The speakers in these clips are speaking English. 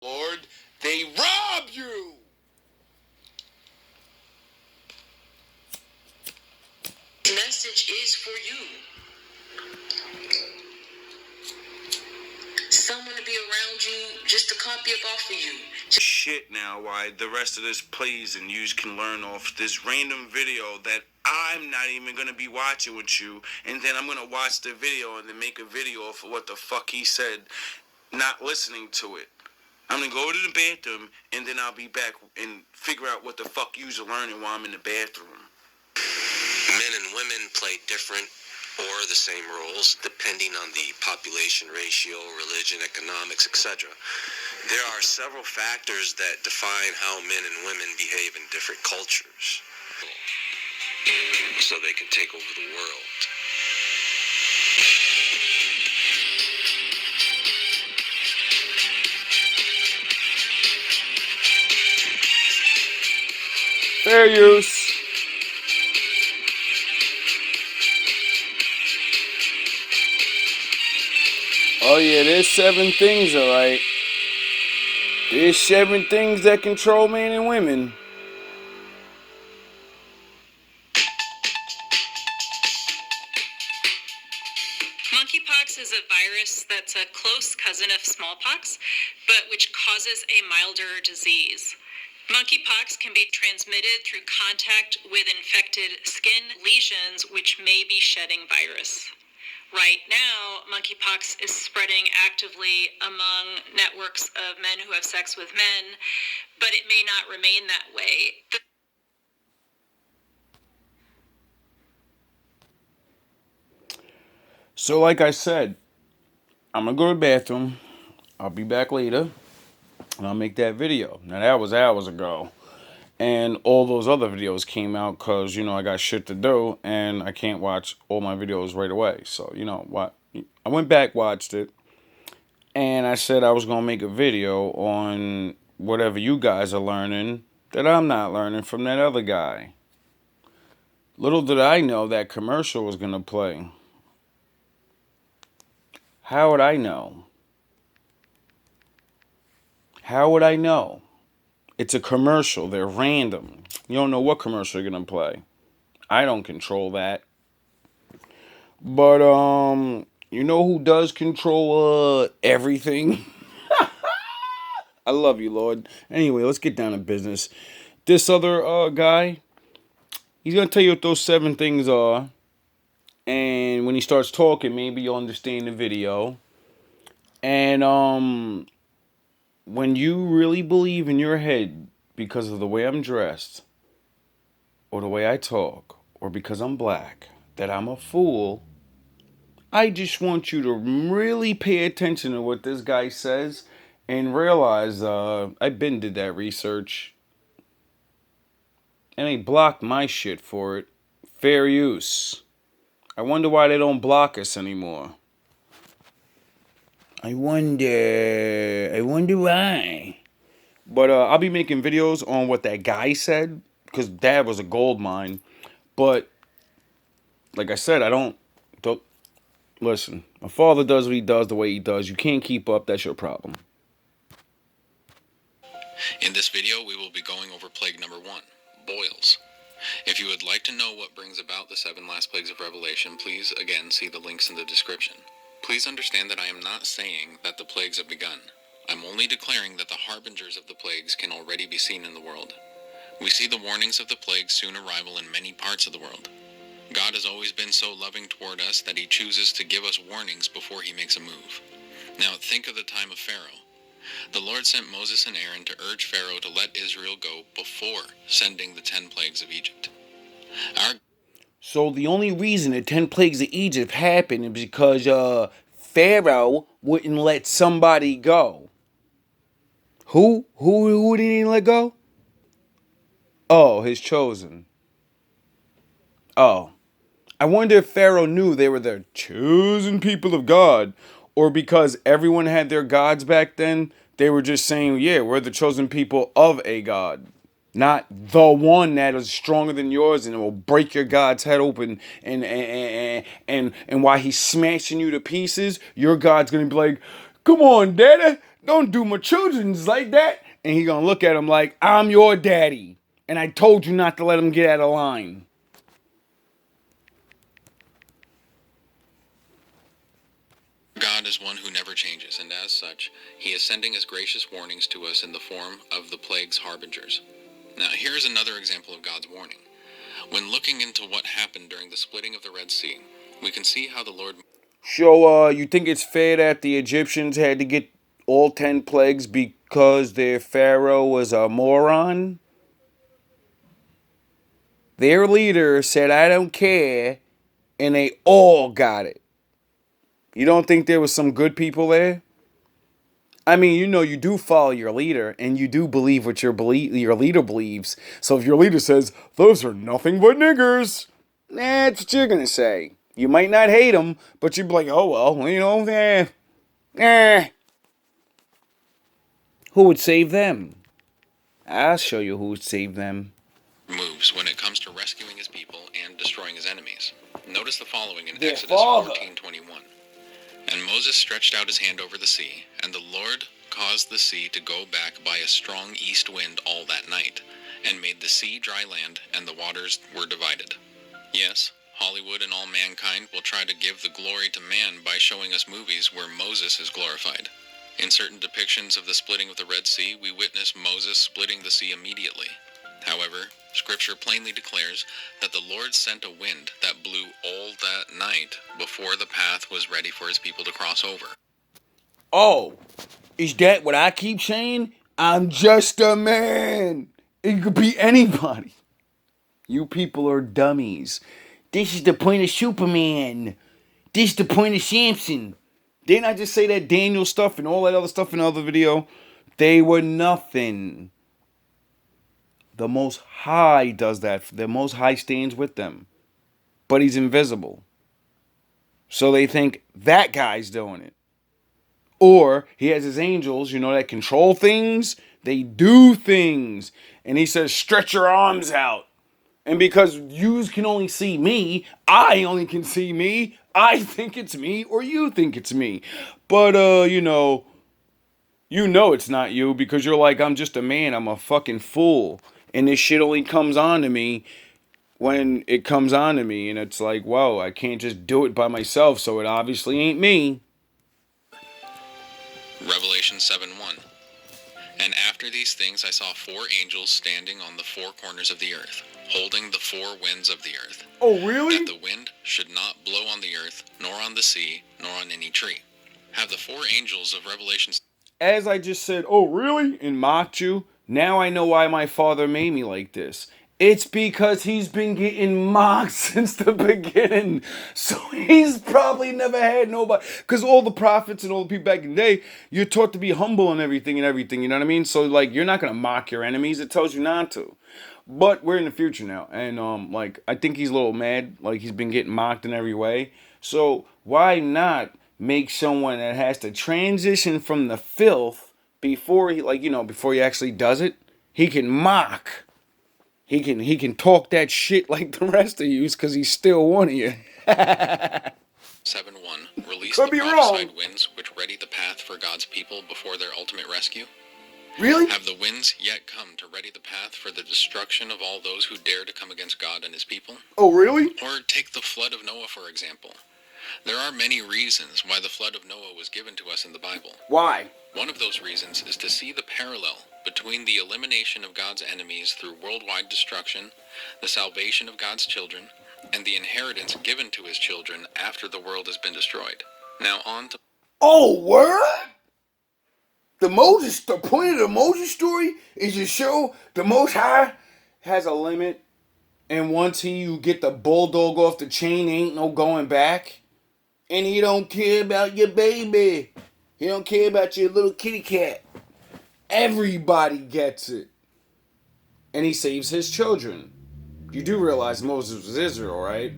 Lord, they rob you. The message is for you. Someone to be around you just to copy up off of you. Shit now, why the rest of this plays and you can learn off this random video that I'm not even gonna be watching with you, and then I'm gonna watch the video and then make a video of what the fuck he said, not listening to it. I'm gonna go to the bathroom and then I'll be back and figure out what the fuck you're learning while I'm in the bathroom. Men and women play different or the same roles depending on the population ratio, religion, economics, etc. There are several factors that define how men and women behave in different cultures, so they can take over the world. Fair use. Oh yeah, there's 7 things, alright. There's 7 things that control men and women. Monkeypox is a virus that's a close cousin of smallpox, but which causes a milder disease. Monkeypox can be transmitted through contact with infected skin lesions, which may be shedding virus. Right now, monkeypox is spreading actively among networks of men who have sex with men, but it may not remain that way. So like I said, I'm going to go to the bathroom. I'll be back later. And I'll make that video. Now that was hours ago. And all those other videos came out because, I got shit to do. And I can't watch all my videos right away. So, what? I went back, watched it. And I said I was going to make a video on whatever you guys are learning that I'm not learning from that other guy. Little did I know that commercial was going to play. How would I know? How would I know? It's a commercial. They're random. You don't know what commercial you're going to play. I don't control that. But, you know who does control everything? I love you, Lord. Anyway, let's get down to business. This other guy, he's going to tell you what those 7 things are. And when he starts talking, maybe you'll understand the video. And, when you really believe in your head because of the way I'm dressed, or the way I talk, or because I'm black, that I'm a fool, I just want you to really pay attention to what this guy says and realize I been did that research and they blocked my shit for it. Fair use. I wonder why they don't block us anymore. I wonder why. But I'll be making videos on what that guy said, because that was a gold mine. But like I said, I don't listen. My father does what he does the way he does. You can't keep up. That's your problem. In this video, we will be going over plague number 1, boils. If you would like to know what brings about the 7 last plagues of Revelation, please again see the links in the description. Please understand that I am not saying that the plagues have begun. I'm only declaring that the harbingers of the plagues can already be seen in the world. We see the warnings of the plague's soon arrival in many parts of the world. God has always been so loving toward us that he chooses to give us warnings before he makes a move. Now think of the time of Pharaoh. The Lord sent Moses and Aaron to urge Pharaoh to let Israel go before sending the 10 plagues of Egypt. So the only reason the 10 plagues of Egypt happened is because Pharaoh wouldn't let somebody go. Who didn't he let go? Oh, his chosen. Oh. I wonder if Pharaoh knew they were the chosen people of God, or because everyone had their gods back then, they were just saying, yeah, we're the chosen people of a God. Not the one that is stronger than yours and will break your God's head open, and while he's smashing you to pieces, your God's gonna be like, come on, Daddy, Don't do my children's like that. And he gonna look at him like, I'm your daddy. And I told you not to let him get out of line. God is one who never changes, and as such, he is sending his gracious warnings to us in the form of the plague's harbingers. Now, here's another example of God's warning. When looking into what happened during the splitting of the Red Sea, we can see how the Lord... So, you think it's fair that the Egyptians had to get all 10 plagues because their pharaoh was a moron? Their leader said, I don't care, and they all got it. You don't think there was some good people there? I mean, you do follow your leader, and you do believe what your leader believes. So if your leader says, those are nothing but niggers, that's what you're going to say. You might not hate them, but you'd be like, oh, well, Who would save them? I'll show you who would save them. moves when it comes to rescuing his people and destroying his enemies. Notice the following in Their Exodus father. 14:21. And Moses stretched out his hand over the sea, and the Lord caused the sea to go back by a strong east wind all that night, and made the sea dry land, and the waters were divided. Yes, Hollywood and all mankind will try to give the glory to man by showing us movies where Moses is glorified. In certain depictions of the splitting of the Red Sea, we witness Moses splitting the sea immediately. However, Scripture plainly declares that the Lord sent a wind that blew all that night before the path was ready for his people to cross over. Oh, is that what I keep saying? I'm just a man. It could be anybody. You people are dummies. This is the point of Superman. This is the point of Samson. Didn't I just say that Daniel stuff and all that other stuff in the other video? They were nothing. The Most High does that. The Most High stands with them. But he's invisible. So they think that guy's doing it. Or he has his angels, that control things. They do things. And he says, stretch your arms out. And because you can only see me, I only can see me. I think it's me or you think it's me. But, it's not you because you're like, I'm just a man. I'm a fucking fool. And this shit only comes on to me when it comes on to me. And it's like, whoa, I can't just do it by myself. So it obviously ain't me. Revelation 7:1. And after these things I saw 4 angels standing on the 4 corners of the earth, holding the 4 winds of the earth. Oh, really? That the wind should not blow on the earth, nor on the sea, nor on any tree. Have the 4 angels of Revelation... As I just said, oh, really? And mocked you. Now I know why my father made me like this. It's because he's been getting mocked since the beginning. So he's probably never had nobody. Because all the prophets and all the people back in the day, you're taught to be humble and everything, you know what I mean? So, you're not going to mock your enemies. It tells you not to. But we're in the future now. And, I think he's a little mad. He's been getting mocked in every way. So why not make someone that has to transition from the filth before he, before he actually does it? He can mock. He can talk that shit like the rest of you because he's still one of you. 7:1 released Could the be prophesied wrong. winds which ready the path for God's people before their ultimate rescue. Really? Have the winds yet come to ready the path for the destruction of all those who dare to come against God and his people? Oh, really? Or take the flood of Noah, for example. There are many reasons why the flood of Noah was given to us in the Bible. Why? One of those reasons is to see the parallel between the elimination of God's enemies through worldwide destruction, the salvation of God's children, and the inheritance given to his children after the world has been destroyed. Now on to... Oh, word? The point of the Moses story is to show the Most High has a limit, and once you get the bulldog off the chain, ain't no going back. And he don't care about your baby. He don't care about your little kitty cat. Everybody gets it. And he saves his children. You do realize Moses was Israel, right?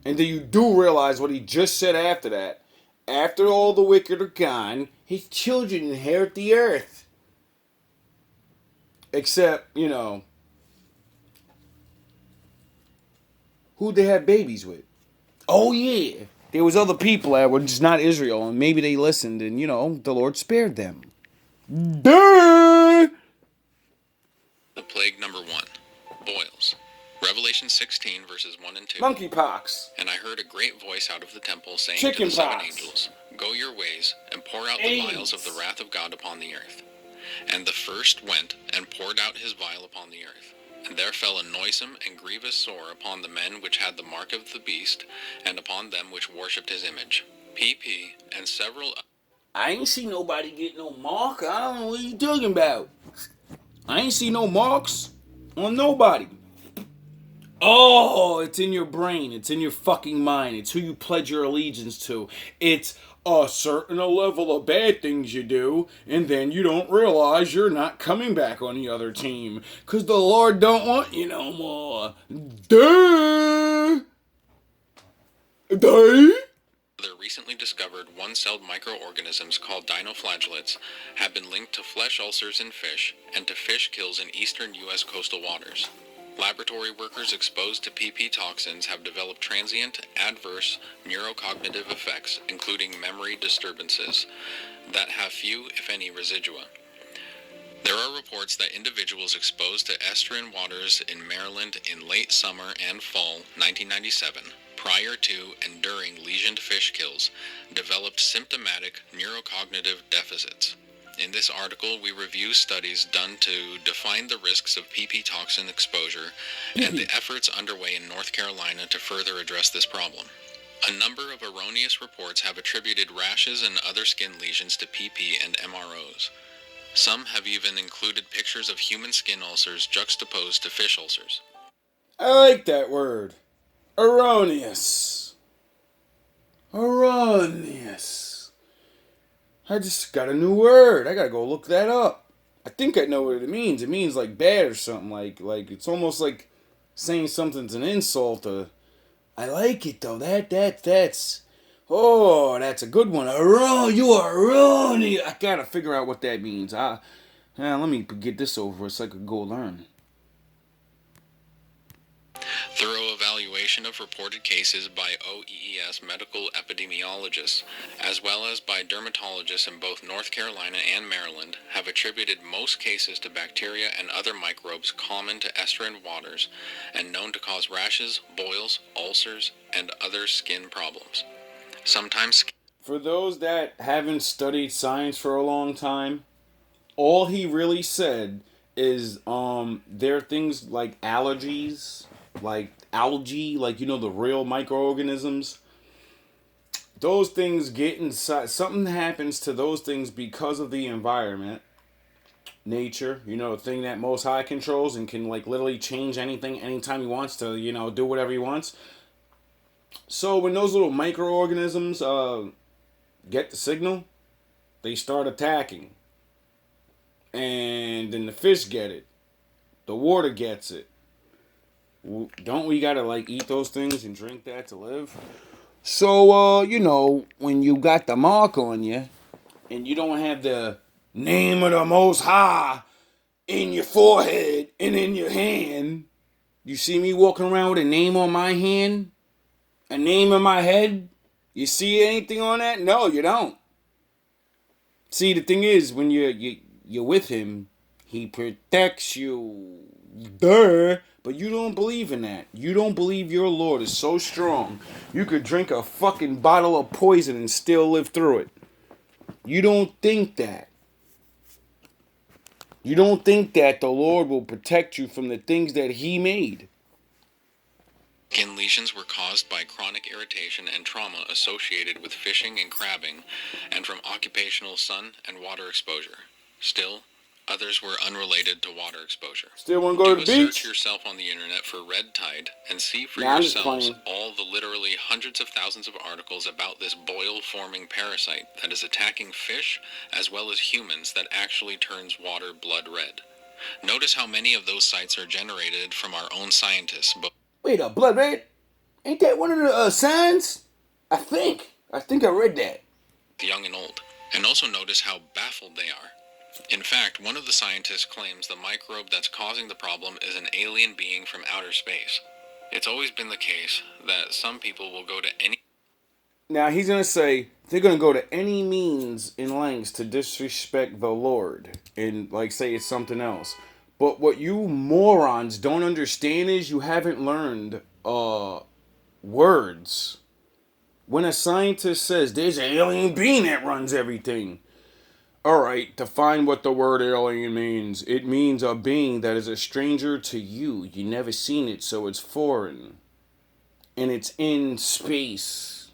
And then you do realize what he just said after that. After all the wicked are gone, his children inherit the earth. Except, who they have babies with. Oh, yeah. there was other people that were just not Israel, and maybe they listened, and, you know, the Lord spared them. Duh! The plague number 1, boils. Revelation 16, verses 1 and 2. Monkeypox. And I heard a great voice out of the temple saying Chicken to the 7 pox. angels, Go your ways, and pour out AIDS. the vials of the wrath of God upon the earth. And the first went, and poured out his vial upon the earth. And there fell a noisome and grievous sore upon the men which had the mark of the beast, and upon them which worshipped his image. PP, and several... I ain't see nobody get no mark. I don't know what you talking about. I ain't see no marks on nobody. Oh, it's in your brain. It's in your fucking mind. It's who you pledge your allegiance to. It's a certain level of bad things you do, and then you don't realize you're not coming back on the other team. Because the Lord don't want you no more. Duh! Duh! Other recently discovered one-celled microorganisms called dinoflagellates have been linked to flesh ulcers in fish and to fish kills in eastern U.S. coastal waters. Laboratory workers exposed to PP toxins have developed transient, adverse neurocognitive effects, including memory disturbances, that have few, if any, residua. There are reports that individuals exposed to estuarine waters in Maryland in late summer and fall 1997, prior to and during lesioned fish kills, developed symptomatic neurocognitive deficits. In this article, we review studies done to define the risks of PP toxin exposure and the efforts underway in North Carolina to further address this problem. A number of erroneous reports have attributed rashes and other skin lesions to PP and MROs. Some have even included pictures of human skin ulcers juxtaposed to fish ulcers. I like that word. Erroneous. Erroneous. I just got a new word. I gotta go look that up. I think I know what it means. It means like bad or something. Like it's almost like saying something's an insult. I like it though. That's. Oh, that's a good one. You are erroneous. I gotta figure out what that means. Let me get this over so I could go learn. Thorough evaluation of reported cases by OEES medical epidemiologists, as well as by dermatologists in both North Carolina and Maryland, have attributed most cases to bacteria and other microbes common to estuarine waters and known to cause rashes, boils, ulcers, and other skin problems. Sometimes... For those that haven't studied science for a long time, all he really said is there are things like allergies, like algae, like, you know, the real microorganisms. Those things get inside. Something happens to those things because of the environment, nature, you know, the thing that Most High controls and can like literally change anything anytime he wants to, you know, do whatever he wants. So when those little microorganisms get the signal, they start attacking. And then the fish get it. The water gets it. Don't we gotta like eat those things and drink that to live? So, you know, when you got the mark on you and you don't have the name of the Most High in your forehead and in your hand, you see me walking around with a name on my hand, a name in my head? You see anything on that? No, you don't. See, the thing is, when you're with him, he protects you. Duh. But you don't believe in that. You don't believe your Lord is so strong. You could drink a fucking bottle of poison and still live through it. You don't think that. You don't think that the Lord will protect you from the things that he made. Skin lesions were caused by chronic irritation and trauma associated with fishing and crabbing and from occupational sun and water exposure. Still, others were unrelated to water exposure. Still want to go to the beach? Search yourself on the internet for red tide and see for Nah, I'm just yourselves playing. all the literally hundreds of thousands of articles about this boil-forming parasite that is attacking fish as well as humans that actually turns water blood red. Notice how many of those sites are generated from our own scientists. Wait, blood red? Ain't that one of the signs? I think I read that. Young and old. And also notice how baffled they are. In fact, one of the scientists claims the microbe that's causing the problem is an alien being from outer space. It's always been the case that some people will go to any... Now he's gonna say they're gonna go to any means and lengths to disrespect the Lord and like say it's something else. But what you morons don't understand is you haven't learned words. When a scientist says there's an alien being that runs everything, alright, define what the word alien means. It means a being that is a stranger to you. You never seen it, so it's foreign. And it's in space.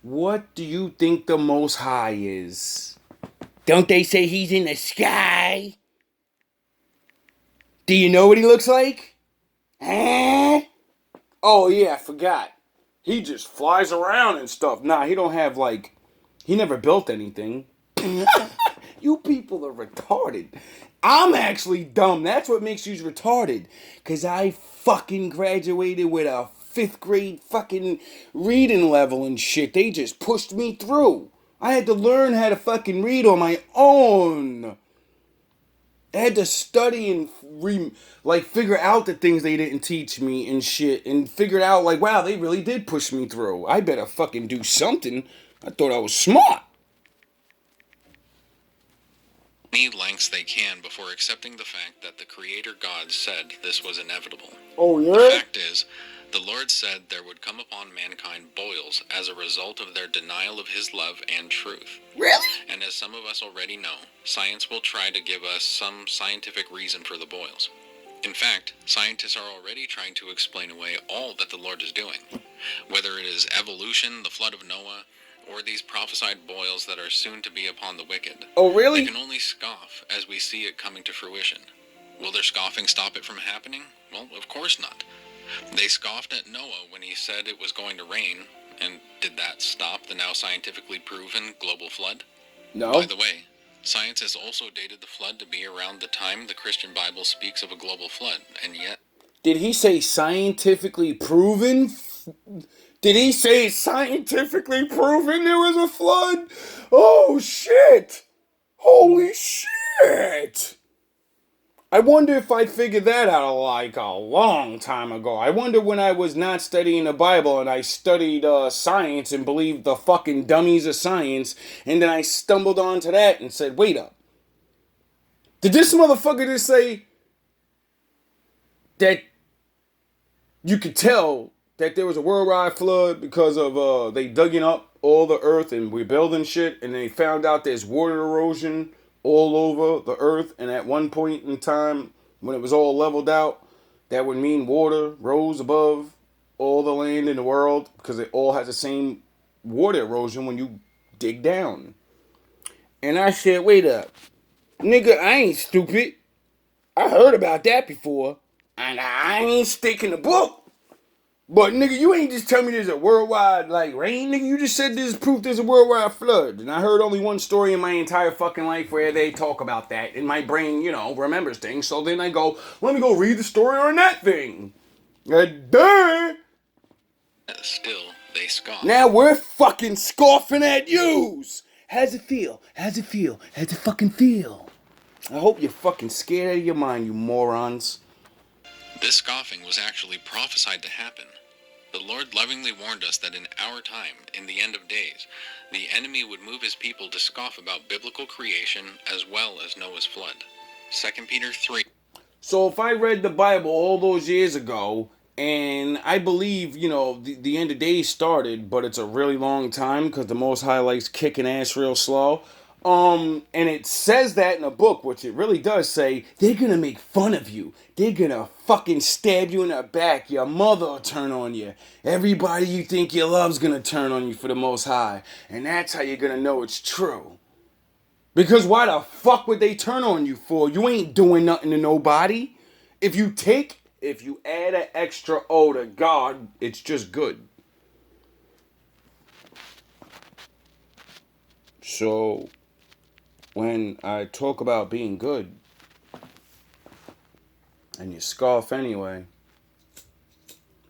What do you think the Most High is? Don't they say he's in the sky? Do you know what he looks like? Huh? Oh yeah, I forgot. He just flies around and stuff. Nah, he don't have like... He never built anything. You people are retarded. I'm actually dumb. That's what makes you retarded. Because I fucking graduated with a 5th grade fucking reading level and shit. They just pushed me through. I had to learn how to fucking read on my own. I had to study and figure out the things they didn't teach me and shit. And figure out like, wow, they really did push me through. I better fucking do something. I thought I was smart. Any lengths they can before accepting the fact that the Creator God said this was inevitable. Oh, yeah? The fact is, the Lord said there would come upon mankind boils as a result of their denial of His love and truth. Really? And as some of us already know, science will try to give us some scientific reason for the boils. In fact, scientists are already trying to explain away all that the Lord is doing. Whether it is evolution, the flood of Noah, or these prophesied boils that are soon to be upon the wicked. Oh, really? They can only scoff as we see it coming to fruition. Will their scoffing stop it from happening? Well, of course not. They scoffed at Noah when he said it was going to rain, and did that stop the now scientifically proven global flood? No. By the way, science has also dated the flood to be around the time the Christian Bible speaks of a global flood, and yet... Did he say scientifically proven? Did he say scientifically proven there was a flood? Oh, shit. Holy shit. I wonder if I figured that out like a long time ago. I wonder when I was not studying the Bible and I studied science and believed the fucking dummies of science, and then I stumbled onto that and said, wait up. Did this motherfucker just say that you could tell that there was a worldwide flood because of they digging up all the earth and we're building shit, and they found out there's water erosion all over the earth, and at one point in time when it was all leveled out, that would mean water rose above all the land in the world because it all has the same water erosion when you dig down. And I said, wait up, nigga, I ain't stupid. I heard about that before, and I ain't sticking the book. But, nigga, you ain't just telling me there's a worldwide, rain, nigga. You just said there's proof there's a worldwide flood. And I heard only one story in my entire fucking life where they talk about that. And my brain, remembers things. So then I go, let me go read the story on that thing. Duh! Still, they scoff. Now we're fucking scoffing at yous. How's it feel? How's it feel? How's it fucking feel? I hope you're fucking scared out of your mind, you morons. This scoffing was actually prophesied to happen. The Lord lovingly warned us that in our time, in the end of days, the enemy would move his people to scoff about biblical creation as well as Noah's flood. 2 Peter 3. So if I read the Bible all those years ago, and I believe, the end of days started, but it's a really long time because the Most High likes kicking ass real slow. And it says that in a book, which it really does say, they're gonna make fun of you. They're gonna fucking stab you in the back. Your mother will turn on you. Everybody you think you love's gonna turn on you for the Most High. And that's how you're gonna know it's true. Because why the fuck would they turn on you for? You ain't doing nothing to nobody. If you add an extra O to God, it's just good. So when I talk about being good, and you scoff anyway,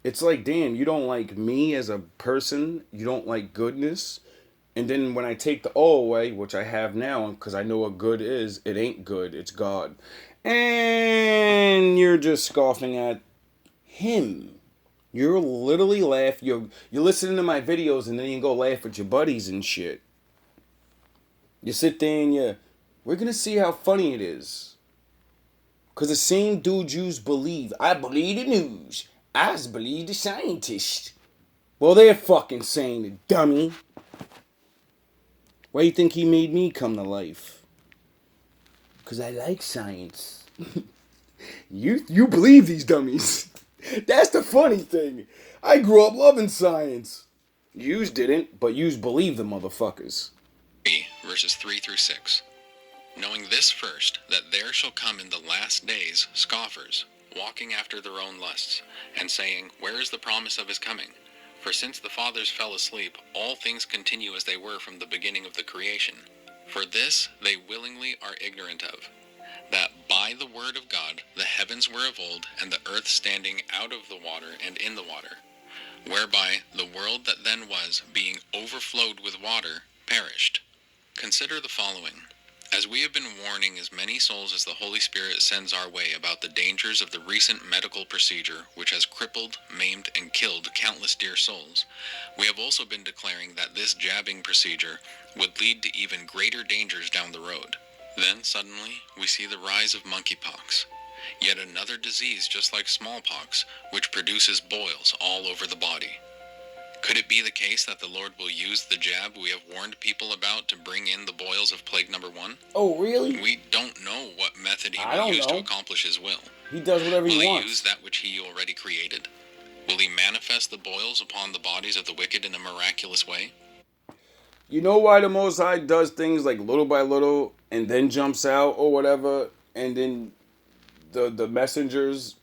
it's like, damn, you don't like me as a person, you don't like goodness, and then when I take the O away, which I have now, because I know what good is, it ain't good, it's God. And you're just scoffing at Him. You're literally laugh. You're listening to my videos and then you go laugh with your buddies and shit. You sit there and we're gonna see how funny it is. Cause the same dude yous believe. I believe the news. I believe the scientists. Well, they're fucking saying it, dummy. Why do you think he made me come to life? Cause I like science. You believe these dummies. That's the funny thing. I grew up loving science. Yous didn't, but yous believe the motherfuckers. Verses 3 through 6. Knowing this first, that there shall come in the last days scoffers, walking after their own lusts, and saying, Where is the promise of his coming? For since the fathers fell asleep, all things continue as they were from the beginning of the creation. For this they willingly are ignorant of, that by the word of God the heavens were of old, and the earth standing out of the water and in the water, whereby the world that then was, being overflowed with water, perished. Consider the following. As we have been warning as many souls as the Holy Spirit sends our way about the dangers of the recent medical procedure which has crippled, maimed, and killed countless dear souls, we have also been declaring that this jabbing procedure would lead to even greater dangers down the road. Then suddenly we see the rise of monkeypox, yet another disease just like smallpox, which produces boils all over the body. Could it be the case that the Lord will use the jab we have warned people about to bring in the boils of plague number 1? Oh, really? We don't know what method he will use to accomplish his will. He does whatever he wants. Will he use that which he already created? Will he manifest the boils upon the bodies of the wicked in a miraculous way? You know why the Most High does things like little by little and then jumps out or whatever, and then the messengers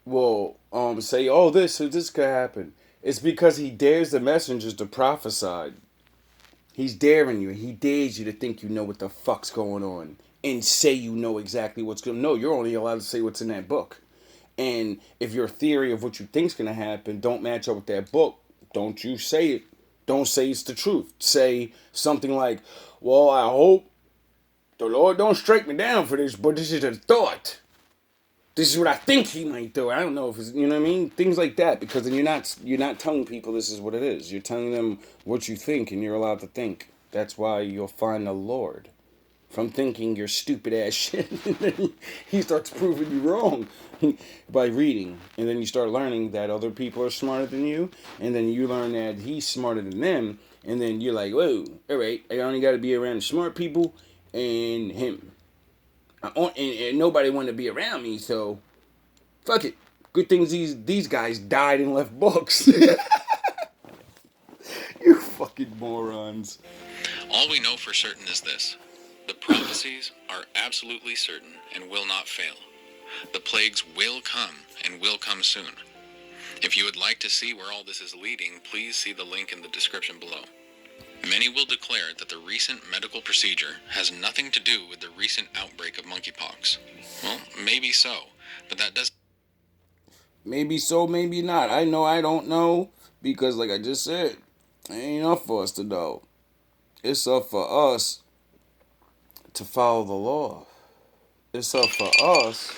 will say, oh, this could happen. It's because he dares the messengers to prophesy. He's daring you. He dares you to think you know what the fuck's going on and say you know exactly what's going on. No, you're only allowed to say what's in that book. And if your theory of what you think's going to happen don't match up with that book, don't you say it. Don't say it's the truth. Say something like, well, I hope the Lord don't strike me down for this, but this is a thought. This is what I think he might do. I don't know if it's, you know what I mean? Things like that, because then you're not telling people this is what it is. You're telling them what you think, and you're allowed to think. That's why you'll find the Lord from thinking your stupid ass shit. And then he starts proving you wrong by reading. And then you start learning that other people are smarter than you. And then you learn that he's smarter than them. And then you're like, whoa, all right, I only got to be around smart people and him. And nobody wanted to be around me, so fuck it. Good things these guys died and left books. You fucking morons. All we know for certain is this. The prophecies are absolutely certain and will not fail. The plagues will come and will come soon. If you would like to see where all this is leading, please see the link in the description below. Many will declare that the recent medical procedure has nothing to do with the recent outbreak of monkeypox. Well, maybe so, but that doesn't... Maybe so, maybe not. I don't know, because like I just said, it ain't up for us to know. It's up for us to follow the law. It's up for us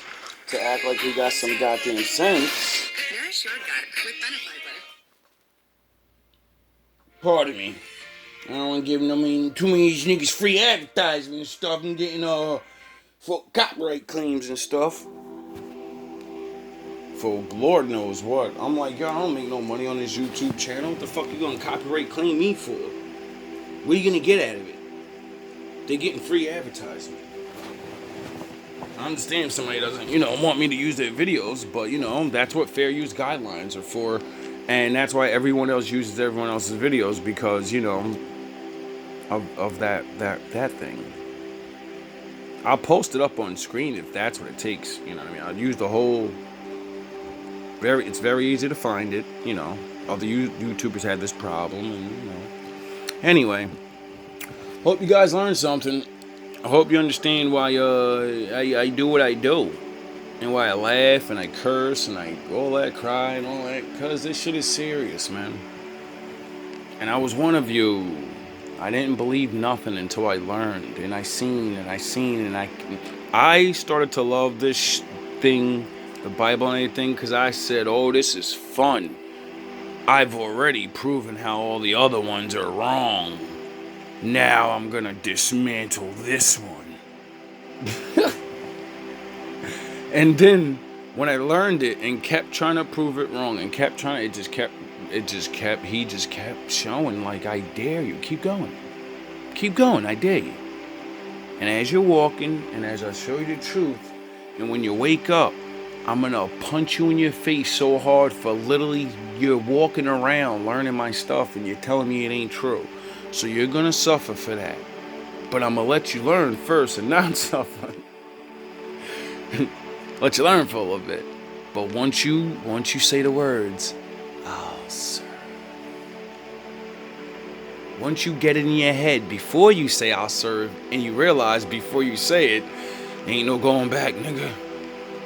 to act like we got some goddamn sense. Nourish your gut with Benefiber. Pardon me. I don't want to give too many of these niggas free advertising and stuff and getting for copyright claims and stuff. For Lord knows what. I'm like, yo, I don't make no money on this YouTube channel. What the fuck you gonna copyright claim me for? What are you gonna get out of it? They're getting free advertising. I understand if somebody doesn't, want me to use their videos, but that's what fair use guidelines are for. And that's why everyone else uses everyone else's videos, because, of that thing. I'll post it up on screen if that's what it takes. You know what I mean? I'll use the whole... It's very easy to find it, Other YouTubers had this problem, and, Anyway, hope you guys learned something. I hope you understand why I do what I do. And why I laugh and I curse and I all that, cry and all that. Because this shit is serious, man. And I was one of you. I didn't believe nothing until I learned. And I seen and I started to love this thing the Bible and anything, because I said, oh, this is fun. I've already proven how all the other ones are wrong. Now I'm gonna dismantle this one. And then when I learned it and kept trying to prove it wrong and kept trying, he just kept showing, like, I dare you, keep going, I dare you. And as you're walking, and as I show you the truth, and when you wake up, I'm gonna punch you in your face so hard for literally you're walking around learning my stuff and you're telling me it ain't true. So you're gonna suffer for that. But I'm gonna let you learn first and not suffer. Let you learn for a little bit. But once you say the words, I'll serve. Once you get it in your head before you say I'll serve, and you realize before you say it, ain't no going back, nigga.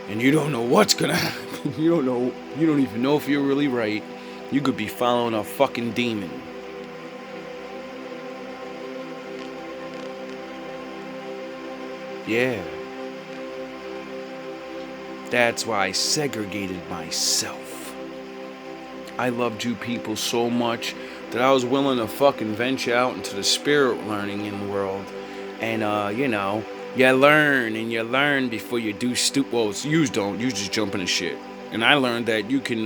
And you don't know what's gonna happen. You don't even know if you're really right. You could be following a fucking demon. Yeah. That's why I segregated myself. I loved you people so much that I was willing to fucking venture out into the spirit learning in the world. And, you learn before you do well, you don't. You just jump into shit. And I learned that you can,